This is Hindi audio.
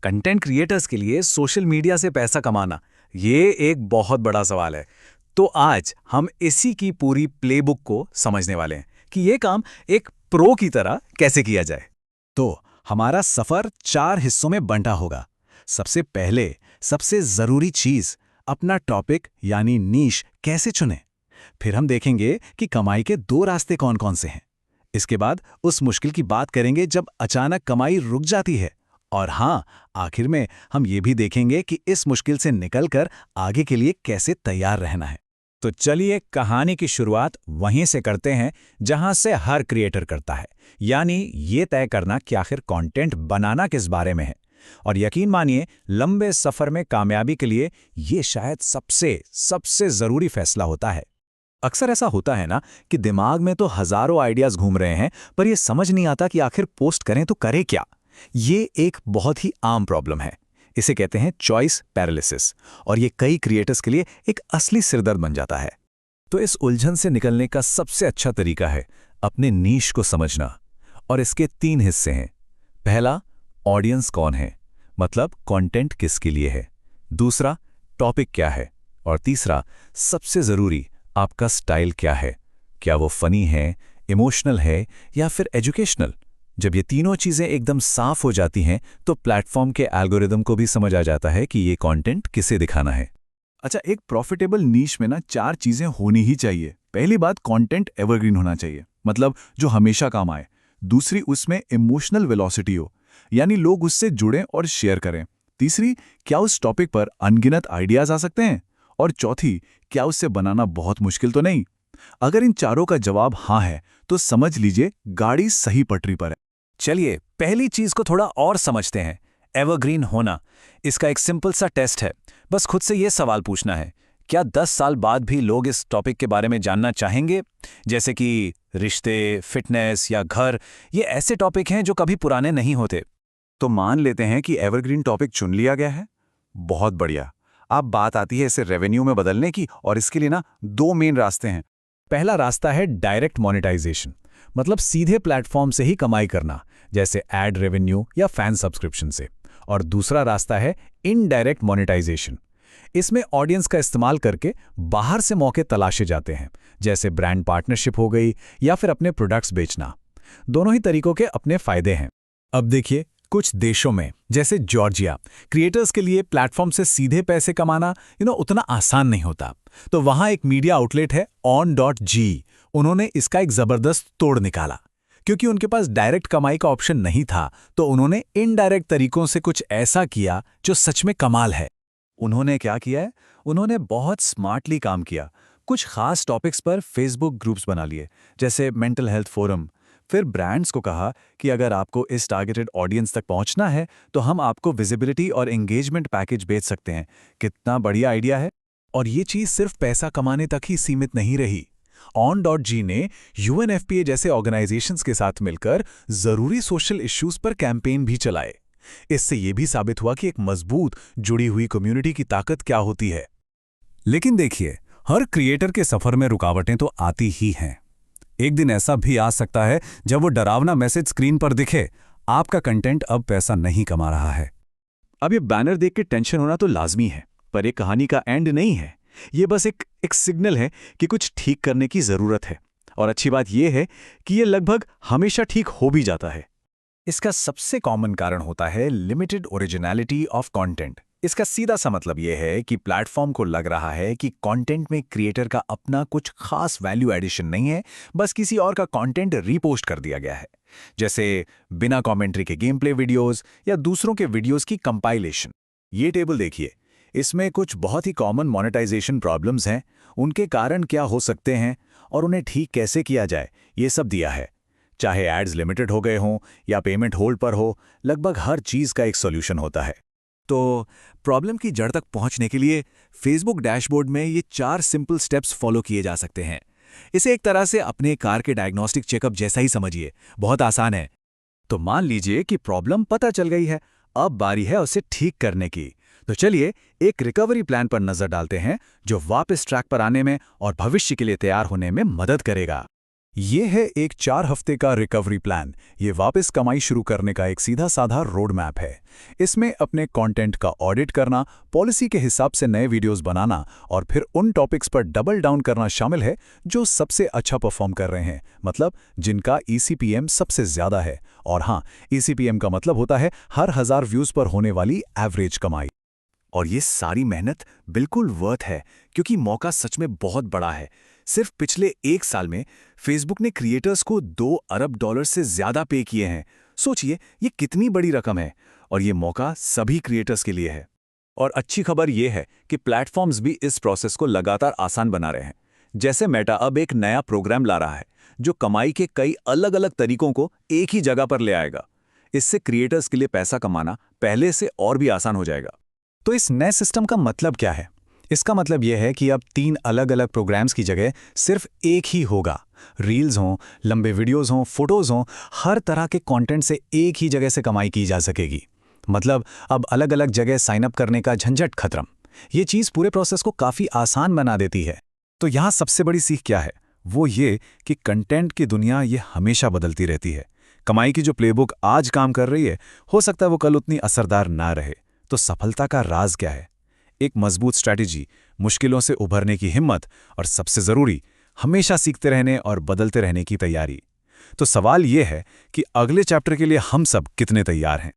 कंटेंट क्रिएटर्स के लिए सोशल मीडिया से पैसा कमाना ये एक बहुत बड़ा सवाल है। तो आज हम इसी की पूरी प्लेबुक को समझने वाले हैं कि ये काम एक प्रो की तरह कैसे किया जाए। तो हमारा सफर 4 हिस्सों में बंटा होगा। सबसे पहले सबसे जरूरी चीज, अपना टॉपिक यानी नीश कैसे चुनें। फिर हम देखेंगे कि कमाई के 2 रास्ते कौन कौन से हैं। इसके बाद उस मुश्किल की बात करेंगे जब अचानक कमाई रुक जाती है। और हाँ, आखिर में हम ये भी देखेंगे कि इस मुश्किल से निकलकर आगे के लिए कैसे तैयार रहना है। तो चलिए कहानी की शुरुआत वहीं से करते हैं जहां से हर क्रिएटर करता है, यानी ये तय करना कि आखिर कंटेंट बनाना किस बारे में है। और यकीन मानिए, लंबे सफर में कामयाबी के लिए ये शायद सबसे सबसे जरूरी फैसला होता है। अक्सर ऐसा होता है ना कि दिमाग में तो हजारों आइडियाज घूम रहे हैं, पर यह समझ नहीं आता कि आखिर पोस्ट करें तो करें क्या। ये एक बहुत ही आम प्रॉब्लम है। इसे कहते हैं चॉइस पैरालिसिस, और ये कई क्रिएटर्स के लिए एक असली सिरदर्द बन जाता है। तो इस उलझन से निकलने का सबसे अच्छा तरीका है अपने नीश को समझना। और इसके 3 हिस्से हैं। पहला, ऑडियंस कौन है, मतलब कंटेंट किसके लिए है। दूसरा, टॉपिक क्या है। और तीसरा, सबसे जरूरी, आपका स्टाइल क्या है। क्या वो फनी है, इमोशनल है या फिर एजुकेशनल। जब ये तीनों चीजें एकदम साफ हो जाती हैं तो प्लेटफॉर्म के एल्गोरिदम को भी समझ आ जाता है कि ये कंटेंट किसे दिखाना है। अच्छा, एक प्रॉफिटेबल नीश में ना 4 चीजें होनी ही चाहिए। पहली बात, कंटेंट एवरग्रीन होना चाहिए, मतलब जो हमेशा काम आए। दूसरी, उसमें इमोशनल वेलोसिटी हो, यानी लोग उससे जुड़ें और शेयर करें। तीसरी, क्या उस टॉपिक पर अनगिनत आइडियाज आ सकते हैं। और चौथी, क्या उससे बनाना बहुत मुश्किल तो नहीं। अगर इन चारों का जवाब हाँ है तो समझ लीजिए गाड़ी सही पटरी पर है। चलिए पहली चीज को थोड़ा और समझते हैं, एवरग्रीन होना। इसका एक सिंपल सा टेस्ट है। बस खुद से ये सवाल पूछना है, क्या 10 साल बाद भी लोग इस टॉपिक के बारे में जानना चाहेंगे। जैसे कि रिश्ते, फिटनेस या घर, ये ऐसे टॉपिक हैं जो कभी पुराने नहीं होते। तो मान लेते हैं कि एवरग्रीन टॉपिक चुन लिया गया है। बहुत बढ़िया। अब बात आती है इसे रेवेन्यू में बदलने की, और इसके लिए ना 2 मेन रास्ते हैं। पहला रास्ता है डायरेक्ट मोनेटाइजेशन, मतलब सीधे प्लेटफॉर्म से ही कमाई करना, जैसे एड रेवेन्यू या फैन सब्सक्रिप्शन से। और दूसरा रास्ता है इनडायरेक्ट मोनेटाइजेशन। इसमें ऑडियंस का इस्तेमाल करके बाहर से मौके तलाशे जाते हैं, जैसे ब्रांड पार्टनरशिप हो गई या फिर अपने प्रोडक्ट्स बेचना। दोनों ही तरीकों के अपने फायदे हैं। अब देखिए, कुछ देशों में जैसे जॉर्जिया, क्रिएटर्स के लिए प्लेटफॉर्म से सीधे पैसे कमाना उतना आसान नहीं होता। तो वहां एक मीडिया आउटलेट है on.g। उन्होंने इसका एक जबरदस्त तोड़ निकाला। क्योंकि उनके पास डायरेक्ट कमाई का ऑप्शन नहीं था, तो उन्होंने इनडायरेक्ट तरीकों से कुछ ऐसा किया जो सच में कमाल है। उन्होंने क्या किया है? उन्होंने बहुत स्मार्टली काम किया। कुछ खास टॉपिक्स पर फेसबुक ग्रुप्स बना लिए, जैसे मेंटल हेल्थ फोरम। फिर ब्रांड्स को कहा कि अगर आपको इस टारगेटेड ऑडियंस तक पहुंचना है तो हम आपको विजिबिलिटी और एंगेजमेंट पैकेज बेच सकते हैं। कितना बढ़िया आइडिया है। और ये चीज सिर्फ पैसा कमाने तक ही सीमित नहीं रही। on.g ने UNFPA जैसे ऑर्गेनाइजेशंस के साथ मिलकर जरूरी सोशल इश्यूज पर कैंपेन भी चलाए। इससे यह भी साबित हुआ कि एक मजबूत जुड़ी हुई कम्युनिटी की ताकत क्या होती है। लेकिन देखिए, हर क्रिएटर के सफर में रुकावटें तो आती ही हैं। एक दिन ऐसा भी आ सकता है जब वो डरावना मैसेज स्क्रीन पर दिखे, आपका कंटेंट अब पैसा नहीं कमा रहा है। अब ये बैनर देख के टेंशन होना तो लाजमी है, पर ये कहानी का एंड नहीं है। ये बस एक सिग्नल है कि कुछ ठीक करने की जरूरत है। और अच्छी बात यह है कि ये लगभग हमेशा ठीक हो भी जाता है। इसका सबसे कॉमन कारण होता है लिमिटेड ओरिजिनलिटी ऑफ कंटेंट। इसका सीधा सा मतलब यह है कि प्लेटफॉर्म को लग रहा है कि कंटेंट में क्रिएटर का अपना कुछ खास वैल्यू एडिशन नहीं है, बस किसी और का कंटेंट रीपोस्ट कर दिया गया है। जैसे बिना कमेंट्री के गेम प्ले वीडियोस या दूसरों के वीडियोस की कंपाइलेशन। ये टेबल देखिए, इसमें कुछ बहुत ही कॉमन मोनेटाइजेशन प्रॉब्लम्स हैं, उनके कारण क्या हो सकते हैं और उन्हें ठीक कैसे किया जाए, ये सब दिया है। चाहे एड्स लिमिटेड हो गए हों या पेमेंट होल्ड पर हो, लगभग हर चीज का एक सॉल्यूशन होता है। तो प्रॉब्लम की जड़ तक पहुंचने के लिए फेसबुक डैशबोर्ड में ये 4 सिंपल स्टेप्स फॉलो किए जा सकते हैं। इसे एक तरह से अपने कार के डायग्नोस्टिक चेकअप जैसा ही समझिए, बहुत आसान है। तो मान लीजिए कि प्रॉब्लम पता चल गई है, अब बारी है उसे ठीक करने की। तो चलिए एक रिकवरी प्लान पर नजर डालते हैं जो वापस ट्रैक पर आने में और भविष्य के लिए तैयार होने में मदद करेगा। ये है एक 4 हफ्ते का रिकवरी प्लान। ये वापस कमाई शुरू करने का एक सीधा साधा रोड मैप है। इसमें अपने कंटेंट का ऑडिट करना, पॉलिसी के हिसाब से नए वीडियोस बनाना और फिर उन टॉपिक्स पर डबल डाउन करना शामिल है जो सबसे अच्छा परफॉर्म कर रहे हैं, मतलब जिनका ECPM सबसे ज्यादा है। और हाँ, ECPM का मतलब होता है हर 1000 व्यूज पर होने वाली एवरेज कमाई। और ये सारी मेहनत बिल्कुल वर्थ है, क्योंकि मौका सच में बहुत बड़ा है। सिर्फ पिछले 1 साल में फेसबुक ने क्रिएटर्स को $2 अरब से ज्यादा पे किए हैं। सोचिए, ये कितनी बड़ी रकम है, और ये मौका सभी क्रिएटर्स के लिए है। और अच्छी खबर ये है कि प्लेटफॉर्म्स भी इस प्रोसेस को लगातार आसान बना रहे हैं। जैसे मेटा अब एक नया प्रोग्राम ला रहा है जो कमाई के कई अलग अलग तरीकों को एक ही जगह पर ले आएगा। इससे क्रिएटर्स के लिए पैसा कमाना पहले से और भी आसान हो जाएगा। तो इस नए सिस्टम का मतलब क्या है? इसका मतलब यह है कि अब 3 अलग अलग प्रोग्राम्स की जगह सिर्फ एक ही होगा। रील्स हों, लंबे वीडियोस हों, फोटोज हों, हर तरह के कंटेंट से एक ही जगह से कमाई की जा सकेगी। मतलब अब अलग अलग जगह साइन अप करने का झंझट खत्म। ये चीज़ पूरे प्रोसेस को काफ़ी आसान बना देती है। तो यहाँ सबसे बड़ी सीख क्या है? वो ये कि कंटेंट की दुनिया ये हमेशा बदलती रहती है। कमाई की जो प्लेबुक आज काम कर रही है, हो सकता है वो कल उतनी असरदार ना रहे। तो सफलता का राज क्या है? एक मजबूत स्ट्रैटेजी, मुश्किलों से उभरने की हिम्मत और सबसे जरूरी, हमेशा सीखते रहने और बदलते रहने की तैयारी। तो सवाल यह है कि अगले चैप्टर के लिए हम सब कितने तैयार हैं?